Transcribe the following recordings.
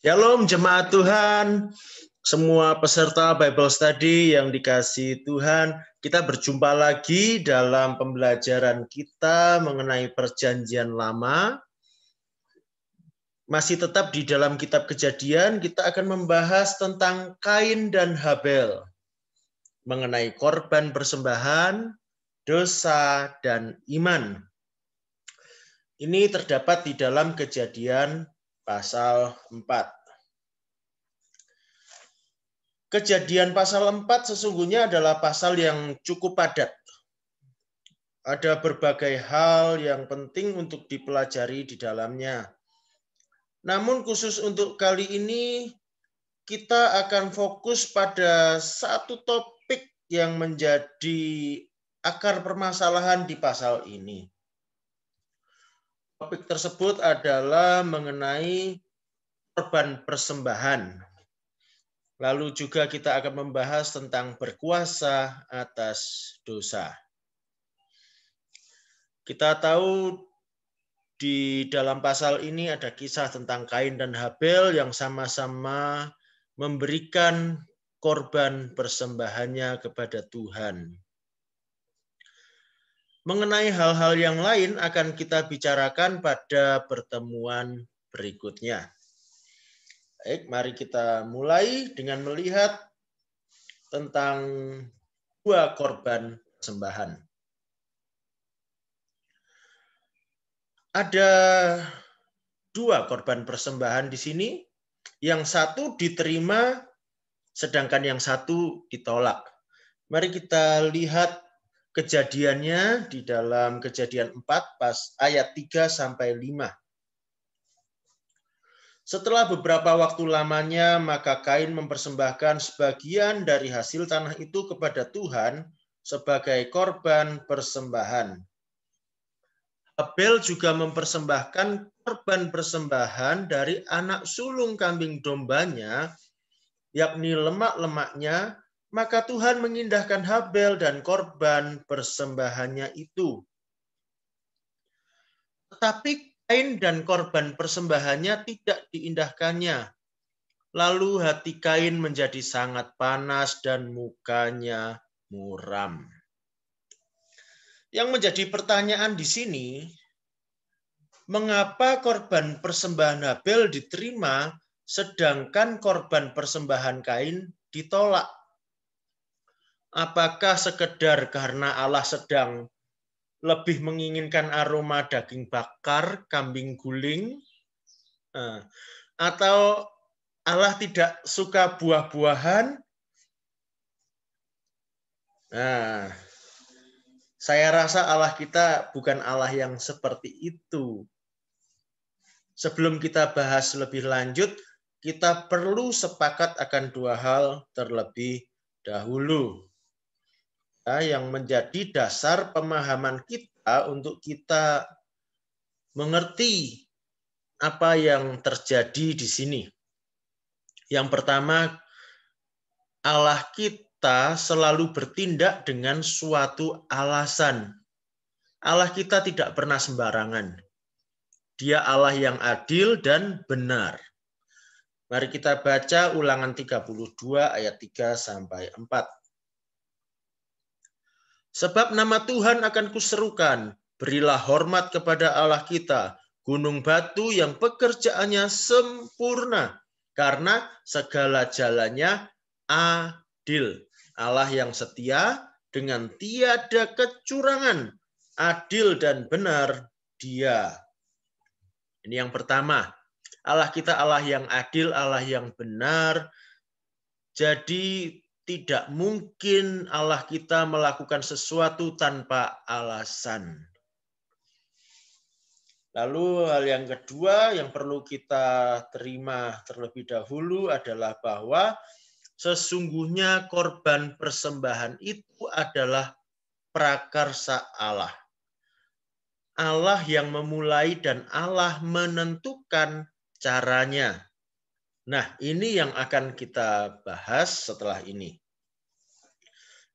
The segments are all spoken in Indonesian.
Shalom jemaat Tuhan, semua peserta Bible Study yang dikasihi Tuhan. Kita berjumpa lagi dalam pembelajaran kita mengenai Perjanjian Lama. Masih tetap di dalam kitab Kejadian, kita akan membahas tentang Kain dan Habel. Mengenai korban persembahan, dosa, dan iman. Ini terdapat di dalam Kejadian pasal 4. Kejadian pasal 4 sesungguhnya adalah pasal yang cukup padat. Ada berbagai hal yang penting untuk dipelajari di dalamnya. Namun khusus untuk kali ini, kita akan fokus pada satu topik yang menjadi akar permasalahan di pasal ini. Topik tersebut adalah mengenai korban persembahan. Lalu juga kita akan membahas tentang berkuasa atas dosa. Kita tahu di dalam pasal ini ada kisah tentang Kain dan Habel yang sama-sama memberikan korban persembahannya kepada Tuhan. Mengenai hal-hal yang lain akan kita bicarakan pada pertemuan berikutnya. Baik, mari kita mulai dengan melihat tentang dua korban persembahan. Ada dua korban persembahan di sini. Yang satu diterima, sedangkan yang satu ditolak. Mari kita lihat kejadiannya di dalam Kejadian 4 ayat 3 sampai 5. Setelah beberapa waktu lamanya, maka Kain mempersembahkan sebagian dari hasil tanah itu kepada Tuhan sebagai korban persembahan. Habel juga mempersembahkan korban persembahan dari anak sulung kambing dombanya, yakni lemak-lemaknya, maka Tuhan mengindahkan Habel dan korban persembahannya itu. Tetapi Kain dan korban persembahannya tidak diindahkannya. Lalu hati Kain menjadi sangat panas dan mukanya muram. Yang menjadi pertanyaan di sini, mengapa korban persembahan Habel diterima sedangkan korban persembahan Kain ditolak? Apakah sekedar karena Allah sedang lebih menginginkan aroma daging bakar, kambing guling, atau Allah tidak suka buah-buahan? Nah, saya rasa Allah kita bukan Allah yang seperti itu. Sebelum kita bahas lebih lanjut, kita perlu sepakat akan dua hal terlebih dahulu. Yang menjadi dasar pemahaman kita untuk kita mengerti apa yang terjadi di sini. Yang pertama, Allah kita selalu bertindak dengan suatu alasan. Allah kita tidak pernah sembarangan. Dia Allah yang adil dan benar. Mari kita baca Ulangan 32 ayat 3 sampai 4. Sebab nama Tuhan akan kuserukan, berilah hormat kepada Allah kita, gunung batu yang pekerjaannya sempurna, karena segala jalannya adil. Allah yang setia dengan tiada kecurangan, adil dan benar Dia. Ini yang pertama. Allah kita Allah yang adil, Allah yang benar. Jadi tidak mungkin Allah kita melakukan sesuatu tanpa alasan. Lalu hal yang kedua yang perlu kita terima terlebih dahulu adalah bahwa sesungguhnya korban persembahan itu adalah prakarsa Allah. Allah yang memulai dan Allah menentukan caranya. Nah, ini yang akan kita bahas setelah ini.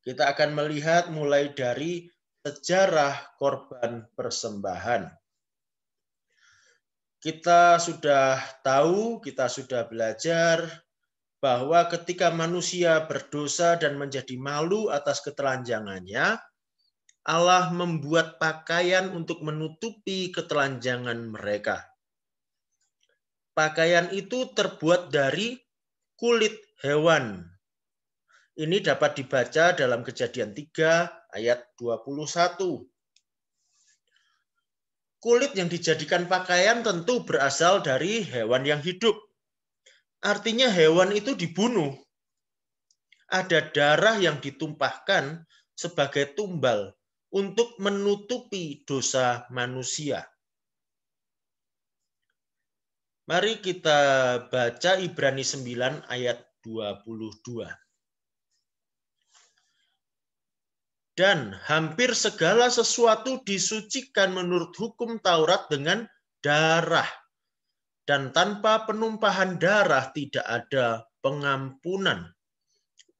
Kita akan melihat mulai dari sejarah korban persembahan. Kita sudah tahu, kita sudah belajar bahwa ketika manusia berdosa dan menjadi malu atas ketelanjangannya, Allah membuat pakaian untuk menutupi ketelanjangan mereka. Pakaian itu terbuat dari kulit hewan. Ini dapat dibaca dalam Kejadian 3 ayat 21. Kulit yang dijadikan pakaian tentu berasal dari hewan yang hidup. Artinya hewan itu dibunuh. Ada darah yang ditumpahkan sebagai tumbal untuk menutupi dosa manusia. Mari kita baca Ibrani 9 ayat 22. Dan hampir segala sesuatu disucikan menurut hukum Taurat dengan darah. Dan tanpa penumpahan darah tidak ada pengampunan.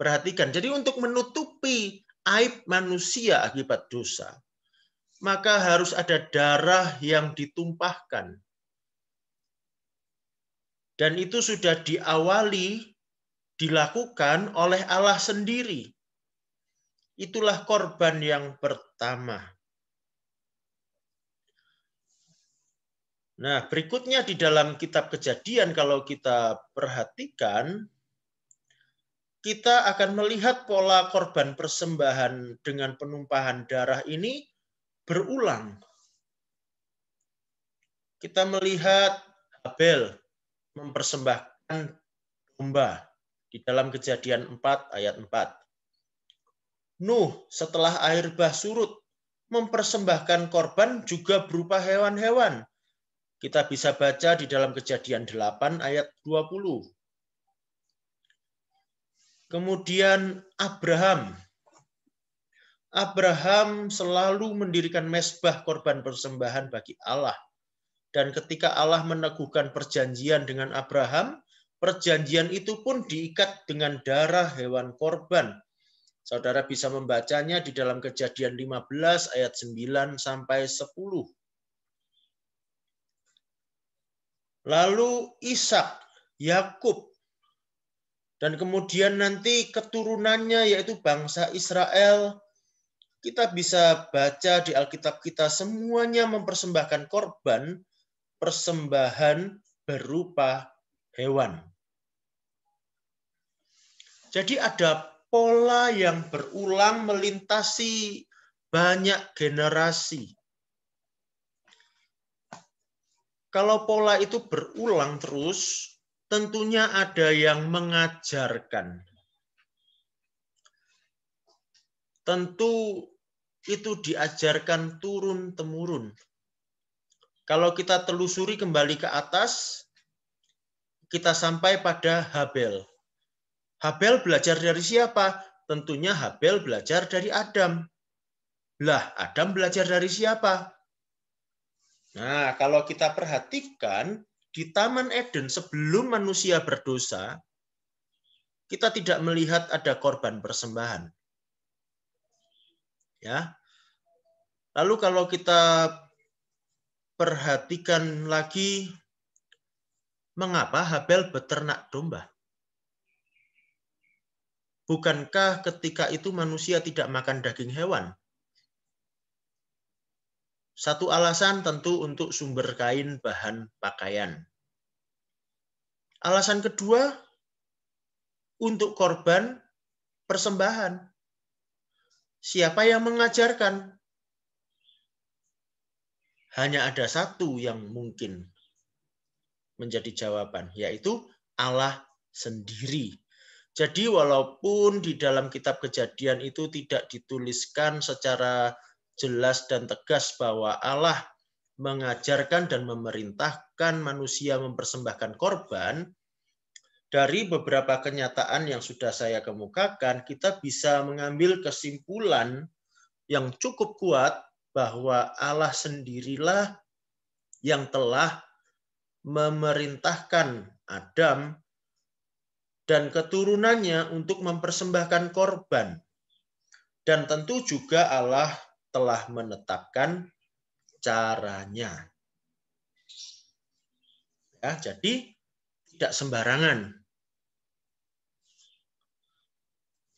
Perhatikan, jadi untuk menutupi aib manusia akibat dosa, maka harus ada darah yang ditumpahkan. Dan itu sudah diawali, dilakukan oleh Allah sendiri. Itulah korban yang pertama. Nah, berikutnya di dalam kitab Kejadian kalau kita perhatikan, kita akan melihat pola korban persembahan dengan penumpahan darah ini berulang. Kita melihat Habel mempersembahkan domba di dalam Kejadian 4 ayat 4. Nuh setelah air bah surut mempersembahkan korban juga berupa hewan-hewan. Kita bisa baca di dalam Kejadian 8 ayat 20. Kemudian Abraham selalu mendirikan mezbah korban persembahan bagi Allah. Dan ketika Allah meneguhkan perjanjian dengan Abraham, perjanjian itu pun diikat dengan darah hewan korban. Saudara bisa membacanya di dalam Kejadian 15 ayat 9 sampai 10. Lalu Ishak, Yakub, dan kemudian nanti keturunannya yaitu bangsa Israel. Kita bisa baca di Alkitab kita semuanya mempersembahkan korban persembahan berupa hewan. Jadi ada pola yang berulang melintasi banyak generasi. Kalau pola itu berulang terus, tentunya ada yang mengajarkan. Tentu itu diajarkan turun-temurun. Kalau kita telusuri kembali ke atas, kita sampai pada Habel. Habel belajar dari siapa? Tentunya Habel belajar dari Adam. Lah, Adam belajar dari siapa? Nah, kalau kita perhatikan, di Taman Eden sebelum manusia berdosa, kita tidak melihat ada korban persembahan. Ya. Lalu kalau kita perhatikan lagi, mengapa Habel beternak domba? Bukankah ketika itu manusia tidak makan daging hewan? Satu alasan tentu untuk sumber kain bahan pakaian. Alasan kedua, untuk korban persembahan. Siapa yang mengajarkan? Hanya ada satu yang mungkin menjadi jawaban, yaitu Allah sendiri. Jadi walaupun di dalam kitab Kejadian itu tidak dituliskan secara jelas dan tegas bahwa Allah mengajarkan dan memerintahkan manusia mempersembahkan korban, dari beberapa kenyataan yang sudah saya kemukakan, kita bisa mengambil kesimpulan yang cukup kuat bahwa Allah sendirilah yang telah memerintahkan Adam dan keturunannya untuk mempersembahkan korban. Dan tentu juga Allah telah menetapkan caranya. Ya, jadi tidak sembarangan.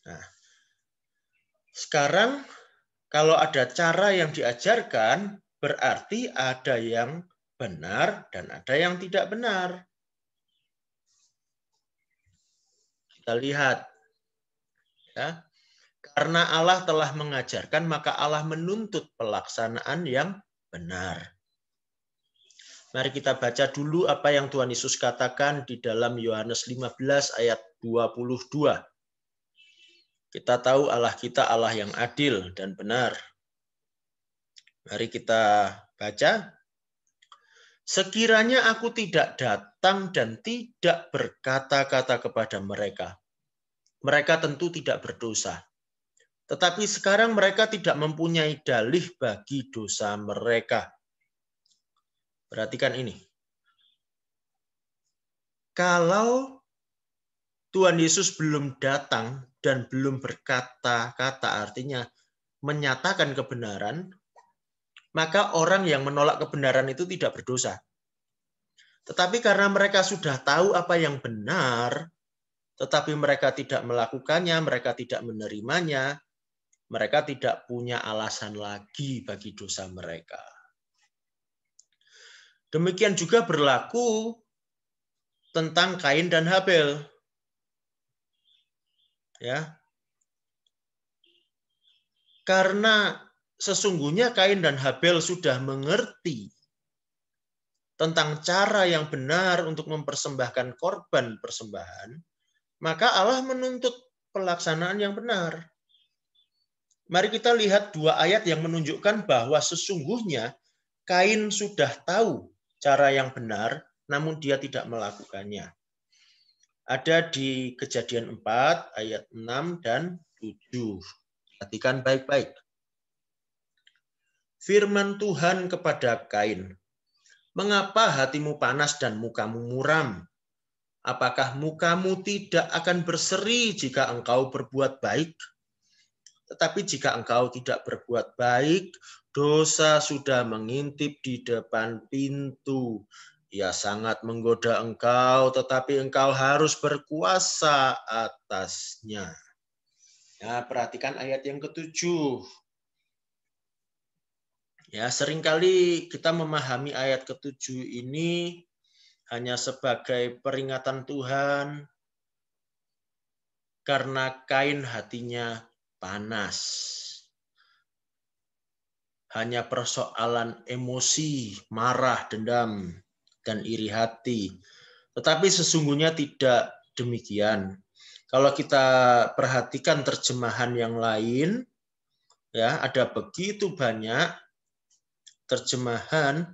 Nah, sekarang kalau ada cara yang diajarkan, berarti ada yang benar dan ada yang tidak benar. Kita lihat. Ya. Karena Allah telah mengajarkan, maka Allah menuntut pelaksanaan yang benar. Mari kita baca dulu apa yang Tuhan Yesus katakan di dalam Yohanes 15 ayat 22. Kita tahu Allah kita Allah yang adil dan benar. Mari kita baca. Sekiranya aku tidak datang dan tidak berkata-kata kepada mereka, mereka tentu tidak berdosa. Tetapi sekarang mereka tidak mempunyai dalih bagi dosa mereka. Perhatikan ini. Kalau Tuhan Yesus belum datang dan belum berkata-kata, artinya menyatakan kebenaran, maka orang yang menolak kebenaran itu tidak berdosa. Tetapi karena mereka sudah tahu apa yang benar, tetapi mereka tidak melakukannya, mereka tidak menerimanya, mereka tidak punya alasan lagi bagi dosa mereka. Demikian juga berlaku tentang Kain dan Habel. Ya. Karena sesungguhnya Kain dan Habel sudah mengerti tentang cara yang benar untuk mempersembahkan korban persembahan, maka Allah menuntut pelaksanaan yang benar. Mari kita lihat dua ayat yang menunjukkan bahwa sesungguhnya Kain sudah tahu cara yang benar, namun dia tidak melakukannya. Ada di Kejadian 4 ayat 6 dan 7. Perhatikan baik-baik. Firman Tuhan kepada Kain, mengapa hatimu panas dan mukamu muram? Apakah mukamu tidak akan berseri jika engkau berbuat baik? Tetapi jika engkau tidak berbuat baik, dosa sudah mengintip di depan pintu. Ia sangat menggoda engkau, tetapi engkau harus berkuasa atasnya. Ya, perhatikan ayat yang ke-7. Ya, seringkali kita memahami ayat ke-7 ini hanya sebagai peringatan Tuhan karena Kain hatinya panas. Hanya persoalan emosi, marah, dendam, dan iri hati. Tetapi sesungguhnya tidak demikian. Kalau kita perhatikan terjemahan yang lain, ya ada begitu banyak terjemahan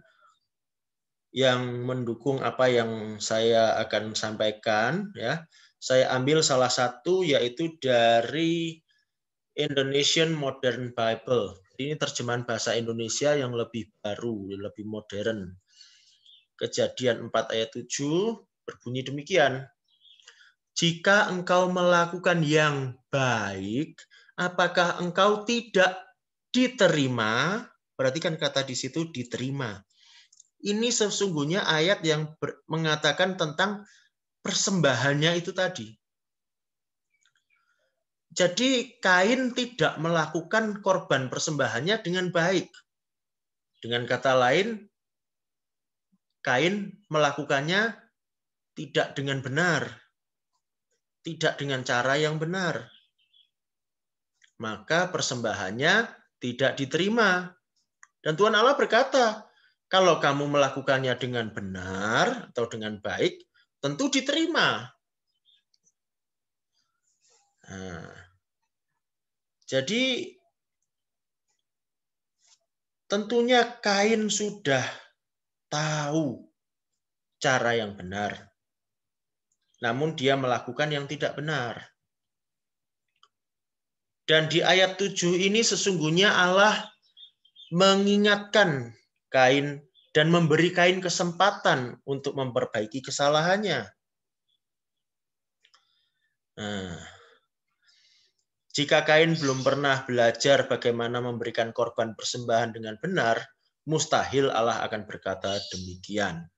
yang mendukung apa yang saya akan sampaikan. Ya, saya ambil salah satu yaitu dari Indonesian Modern Bible. Ini terjemahan bahasa Indonesia yang lebih baru, lebih modern. Kejadian 4 ayat 7 berbunyi demikian. Jika engkau melakukan yang baik, apakah engkau tidak diterima? Perhatikan kata di situ diterima. Ini sesungguhnya ayat yang mengatakan tentang persembahannya itu tadi. Jadi Kain tidak melakukan korban persembahannya dengan baik. Dengan kata lain, Kain melakukannya tidak dengan benar. Tidak dengan cara yang benar. Maka persembahannya tidak diterima. Dan Tuhan Allah berkata, kalau kamu melakukannya dengan benar atau dengan baik, tentu diterima. Nah, jadi tentunya Kain sudah tahu cara yang benar. Namun dia melakukan yang tidak benar. Dan di ayat 7 ini sesungguhnya Allah mengingatkan Kain dan memberi Kain kesempatan untuk memperbaiki kesalahannya. Nah, jika Kain belum pernah belajar bagaimana memberikan korban persembahan dengan benar, mustahil Allah akan berkata demikian.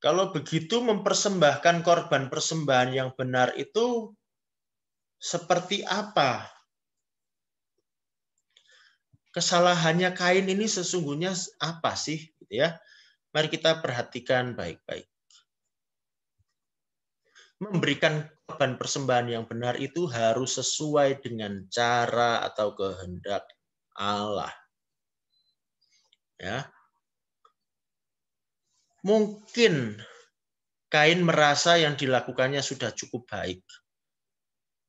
Kalau begitu mempersembahkan korban persembahan yang benar itu seperti apa? Kesalahannya Kain ini sesungguhnya apa sih? Gitu ya. Mari kita perhatikan baik-baik. Memberikan korban persembahan yang benar itu harus sesuai dengan cara atau kehendak Allah. Ya. Mungkin Kain merasa yang dilakukannya sudah cukup baik.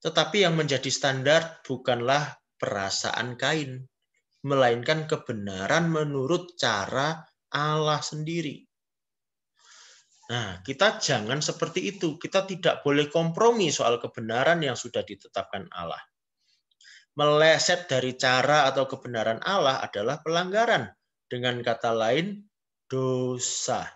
Tetapi yang menjadi standar bukanlah perasaan Kain, melainkan kebenaran menurut cara Allah sendiri. Nah, kita jangan seperti itu. Kita tidak boleh kompromi soal kebenaran yang sudah ditetapkan Allah. Meleset dari cara atau kebenaran Allah adalah pelanggaran. Dengan kata lain, dosa.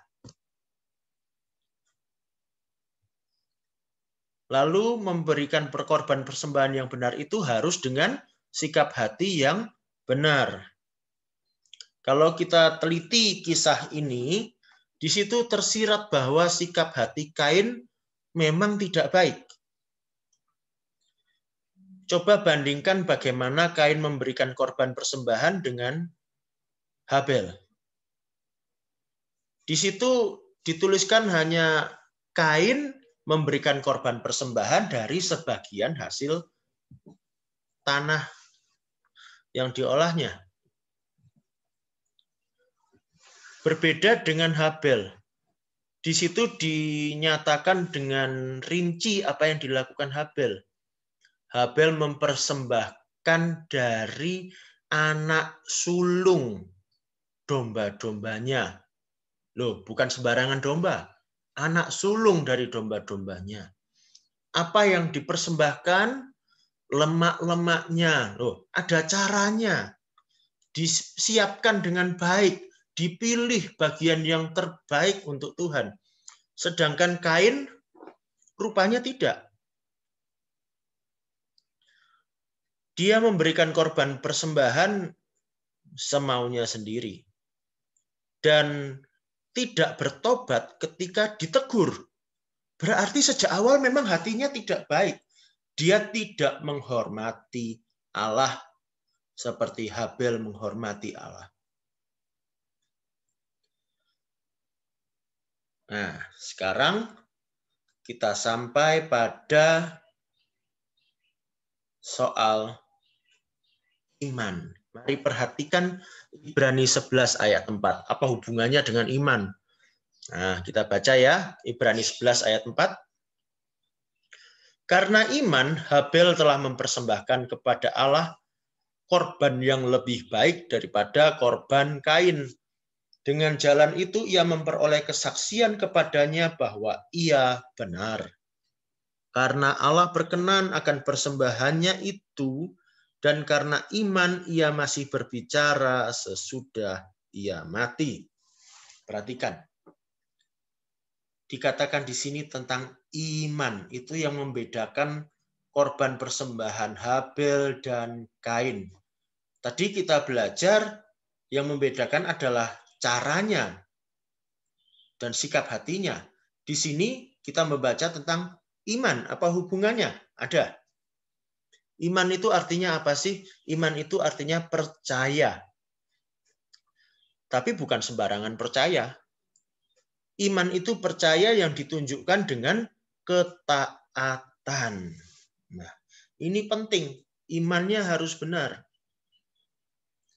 Lalu memberikan korban persembahan yang benar itu harus dengan sikap hati yang benar. Kalau kita teliti kisah ini, di situ tersirat bahwa sikap hati Kain memang tidak baik. Coba bandingkan bagaimana Kain memberikan korban persembahan dengan Habel. Di situ dituliskan hanya Kain memberikan korban persembahan dari sebagian hasil tanah yang diolahnya. Berbeda dengan Habel. Di situ dinyatakan dengan rinci apa yang dilakukan Habel. Habel mempersembahkan dari anak sulung domba-dombanya. Loh, bukan sembarangan domba. Anak sulung dari domba-dombanya. Apa yang dipersembahkan? Lemak-lemaknya. Loh, ada caranya. Disiapkan dengan baik. Dipilih bagian yang terbaik untuk Tuhan. Sedangkan Kain rupanya tidak. Dia memberikan korban persembahan semaunya sendiri. Dan tidak bertobat ketika ditegur. Berarti sejak awal memang hatinya tidak baik. Dia tidak menghormati Allah seperti Habel menghormati Allah. Nah, sekarang kita sampai pada soal iman. Mari perhatikan Ibrani 11 ayat 4. Apa hubungannya dengan iman? Nah, kita baca ya, Ibrani 11 ayat 4. Karena iman, Habel telah mempersembahkan kepada Allah korban yang lebih baik daripada korban Kain. Dengan jalan itu ia memperoleh kesaksian kepadanya bahwa ia benar. Karena Allah berkenan akan persembahannya itu, dan karena iman ia masih berbicara sesudah ia mati. Perhatikan. Dikatakan di sini tentang iman. Itu yang membedakan korban persembahan Habel dan Kain. Tadi kita belajar yang membedakan adalah caranya dan sikap hatinya. Di sini kita membaca tentang iman. Apa hubungannya? Ada. Iman itu artinya apa sih? Iman itu artinya percaya. Tapi bukan sembarangan percaya. Iman itu percaya yang ditunjukkan dengan ketaatan. Nah, ini penting. Imannya harus benar.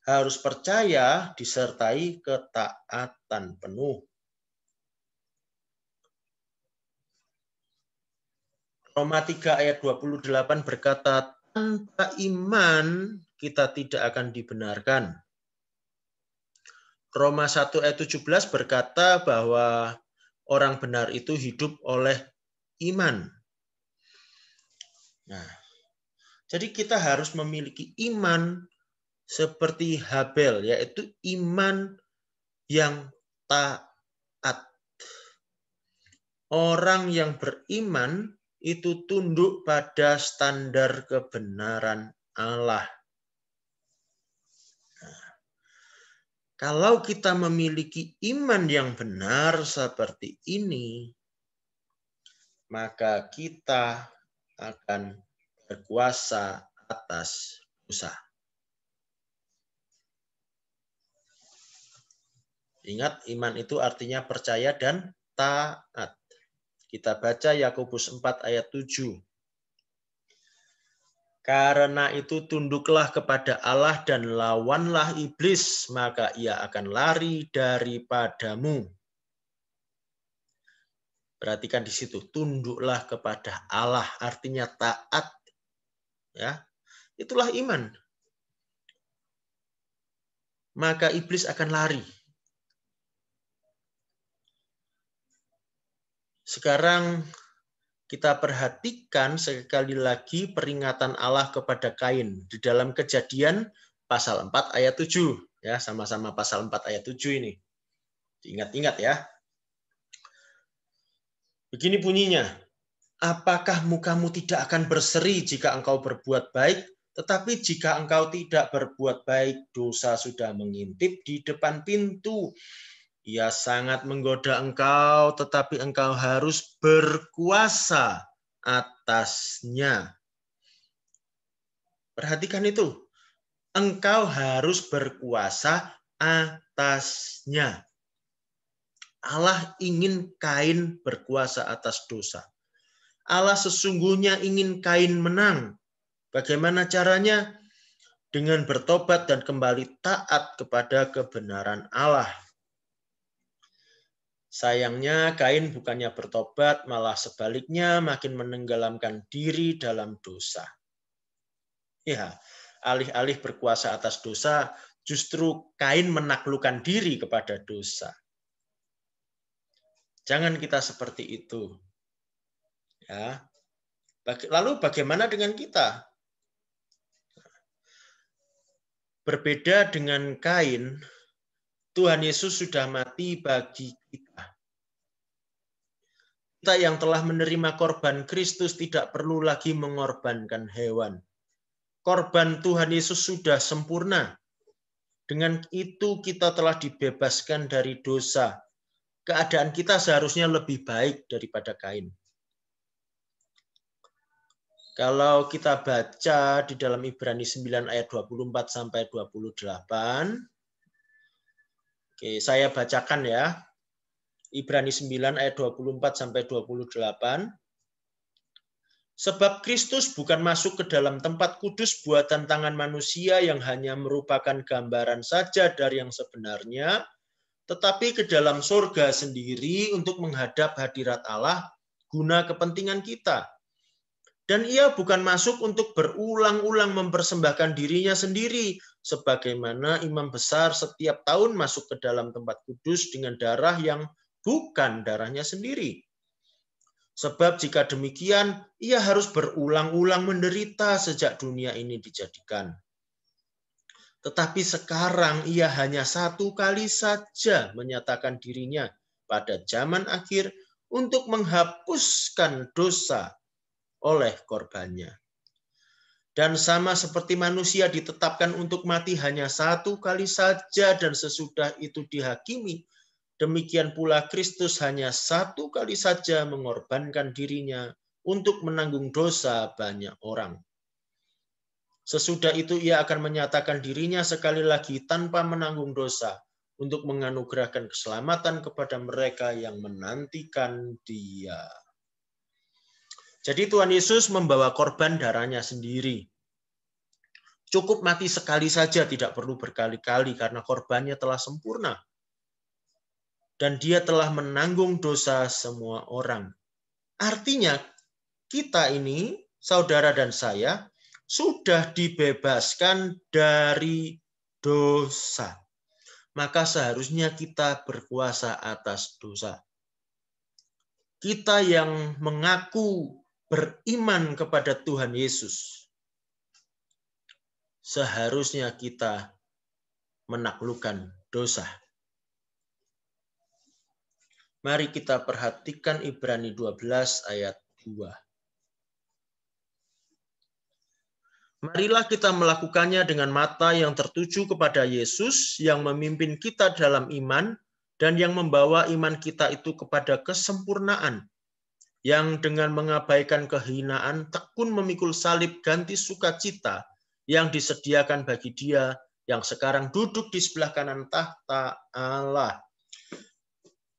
Harus percaya disertai ketaatan penuh. Roma 3 ayat 28 berkata, tanpa iman kita tidak akan dibenarkan. Roma 1 ayat 17 berkata bahwa orang benar itu hidup oleh iman. Nah, jadi kita harus memiliki iman seperti Habel, yaitu iman yang taat. Orang yang beriman itu tunduk pada standar kebenaran Allah. Kalau kita memiliki iman yang benar seperti ini, maka kita akan berkuasa atas dosa. Ingat, iman itu artinya percaya dan taat. Kita baca Yakobus 4 ayat 7. Karena itu tunduklah kepada Allah dan lawanlah iblis, maka ia akan lari daripadamu. Perhatikan di situ, tunduklah kepada Allah, artinya taat. Ya, itulah iman. Maka iblis akan lari. Sekarang kita perhatikan sekali lagi peringatan Allah kepada Kain di dalam Kejadian pasal 4 ayat 7. Ya, sama-sama pasal 4 ayat 7 ini. Ingat-ingat ya. Begini bunyinya. Apakah mukamu tidak akan berseri jika engkau berbuat baik? Tetapi jika engkau tidak berbuat baik, dosa sudah mengintip di depan pintu. Ia sangat menggoda engkau, tetapi engkau harus berkuasa atasnya. Perhatikan itu. Engkau harus berkuasa atasnya. Allah ingin Kain berkuasa atas dosa. Allah sesungguhnya ingin Kain menang. Bagaimana caranya? Dengan bertobat dan kembali taat kepada kebenaran Allah. Sayangnya Kain bukannya bertobat, malah sebaliknya makin menenggelamkan diri dalam dosa. Ya, alih-alih berkuasa atas dosa, justru Kain menaklukkan diri kepada dosa. Jangan kita seperti itu. Ya. Lalu bagaimana dengan kita? Berbeda dengan Kain, Tuhan Yesus sudah mati bagi kita. Kita yang telah menerima korban Kristus tidak perlu lagi mengorbankan hewan. Korban Tuhan Yesus sudah sempurna. Dengan itu kita telah dibebaskan dari dosa. Keadaan kita seharusnya lebih baik daripada Kain. Kalau kita baca di dalam Ibrani 9 ayat 24 sampai 28. Oke, saya bacakan ya. Ibrani 9 ayat 24 sampai 28. Sebab Kristus bukan masuk ke dalam tempat kudus buatan tangan manusia yang hanya merupakan gambaran saja dari yang sebenarnya, tetapi ke dalam surga sendiri untuk menghadap hadirat Allah guna kepentingan kita. Dan ia bukan masuk untuk berulang-ulang mempersembahkan dirinya sendiri, sebagaimana imam besar setiap tahun masuk ke dalam tempat kudus dengan darah yang bukan darahnya sendiri. Sebab jika demikian, ia harus berulang-ulang menderita sejak dunia ini dijadikan. Tetapi sekarang ia hanya satu kali saja menyatakan dirinya pada zaman akhir untuk menghapuskan dosa oleh korbannya. Dan sama seperti manusia ditetapkan untuk mati hanya satu kali saja dan sesudah itu dihakimi, demikian pula Kristus hanya satu kali saja mengorbankan dirinya untuk menanggung dosa banyak orang. Sesudah itu ia akan menyatakan dirinya sekali lagi tanpa menanggung dosa untuk menganugerahkan keselamatan kepada mereka yang menantikan Dia. Jadi Tuhan Yesus membawa korban darahnya sendiri. Cukup mati sekali saja, tidak perlu berkali-kali karena korbannya telah sempurna. Dan Dia telah menanggung dosa semua orang. Artinya kita ini, saudara dan saya, sudah dibebaskan dari dosa. Maka seharusnya kita berkuasa atas dosa. Kita yang mengaku beriman kepada Tuhan Yesus, seharusnya kita menaklukkan dosa. Mari kita perhatikan Ibrani 12 ayat 2. Marilah kita melakukannya dengan mata yang tertuju kepada Yesus yang memimpin kita dalam iman dan yang membawa iman kita itu kepada kesempurnaan, yang dengan mengabaikan kehinaan tekun memikul salib ganti sukacita yang disediakan bagi Dia yang sekarang duduk di sebelah kanan tahta Allah.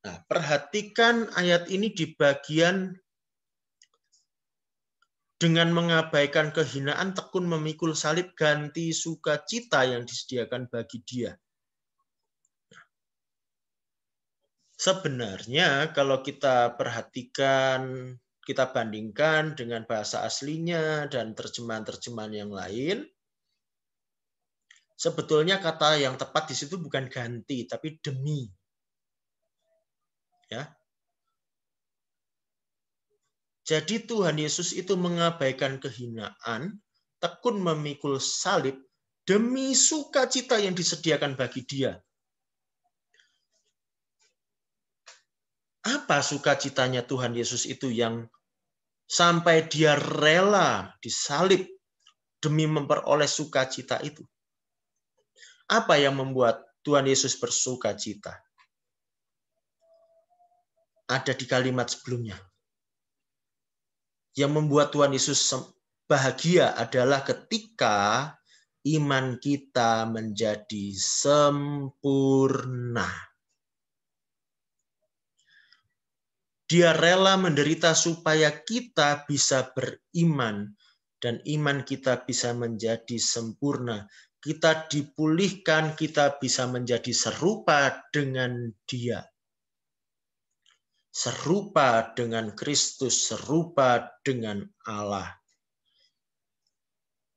Nah, perhatikan ayat ini di bagian dengan mengabaikan kehinaan tekun memikul salib ganti sukacita yang disediakan bagi Dia. Sebenarnya kalau kita perhatikan, kita bandingkan dengan bahasa aslinya dan terjemahan-terjemahan yang lain, sebetulnya kata yang tepat di situ bukan ganti, tapi demi. Ya. Jadi Tuhan Yesus itu mengabaikan kehinaan, tekun memikul salib demi sukacita yang disediakan bagi Dia. Apa sukacitanya Tuhan Yesus itu yang sampai Dia rela disalib demi memperoleh sukacita itu? Apa yang membuat Tuhan Yesus bersukacita? Ada di kalimat sebelumnya. Yang membuat Tuhan Yesus bahagia adalah ketika iman kita menjadi sempurna. Dia rela menderita supaya kita bisa beriman dan iman kita bisa menjadi sempurna. Kita dipulihkan, kita bisa menjadi serupa dengan Dia. Serupa dengan Kristus, serupa dengan Allah.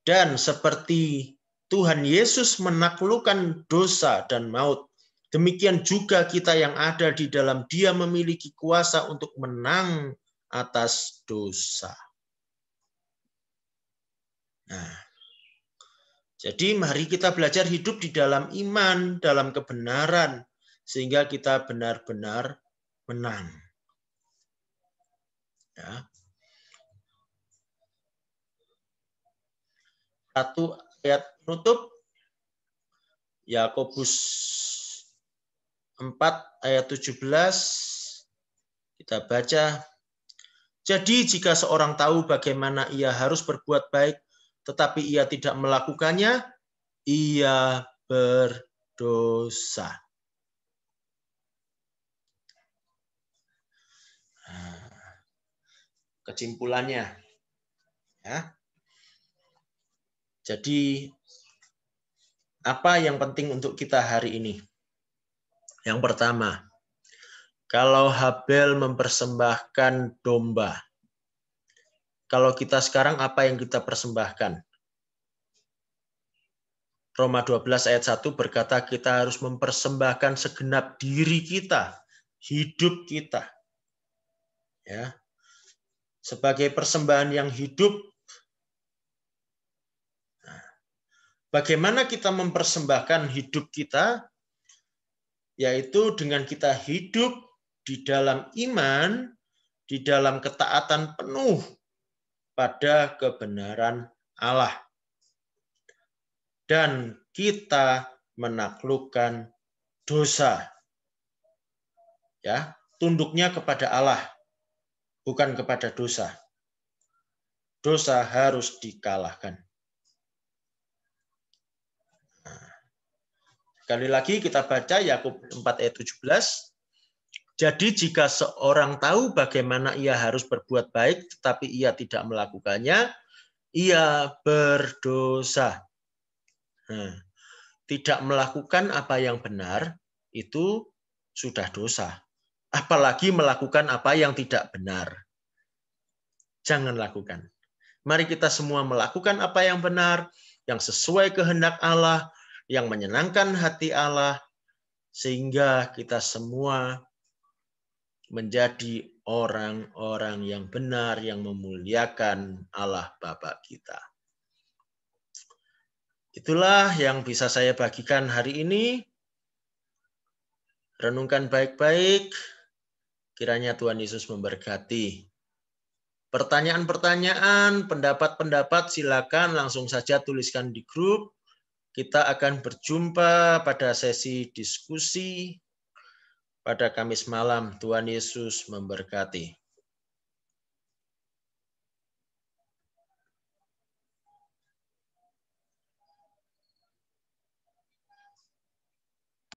Dan seperti Tuhan Yesus menaklukkan dosa dan maut, demikian juga kita yang ada di dalam Dia memiliki kuasa untuk menang atas dosa. Nah, jadi mari kita belajar hidup di dalam iman, dalam kebenaran, sehingga kita benar-benar menang. Ya. Satu ayat penutup, Yakobus 4 ayat 17, kita baca. Jadi jika seorang tahu bagaimana ia harus berbuat baik, tetapi ia tidak melakukannya, ia berdosa. Kesimpulannya, ya. Jadi apa yang penting untuk kita hari ini? Yang pertama, kalau Habel mempersembahkan domba, kalau kita sekarang apa yang kita persembahkan? Roma 12 ayat 1 berkata kita harus mempersembahkan segenap diri kita, hidup kita. Ya. Sebagai persembahan yang hidup. Bagaimana kita mempersembahkan hidup kita? Yaitu dengan kita hidup di dalam iman, di dalam ketaatan penuh pada kebenaran Allah. Dan kita menaklukkan dosa. Ya, tunduknya kepada Allah, bukan kepada dosa. Dosa harus dikalahkan. Nah, sekali lagi kita baca Yakobus 4 ayat 17. Jadi jika seorang tahu bagaimana ia harus berbuat baik, tetapi ia tidak melakukannya, ia berdosa. Nah, tidak melakukan apa yang benar, itu sudah dosa. Apalagi melakukan apa yang tidak benar. Jangan lakukan. Mari kita semua melakukan apa yang benar, yang sesuai kehendak Allah, yang menyenangkan hati Allah, sehingga kita semua menjadi orang-orang yang benar, yang memuliakan Allah Bapa kita. Itulah yang bisa saya bagikan hari ini. Renungkan baik-baik, kiranya Tuhan Yesus memberkati Pertanyaan-pertanyaan, pendapat-pendapat silakan langsung saja tuliskan di grup. Kita akan berjumpa pada sesi diskusi pada Kamis malam. Tuhan Yesus memberkati.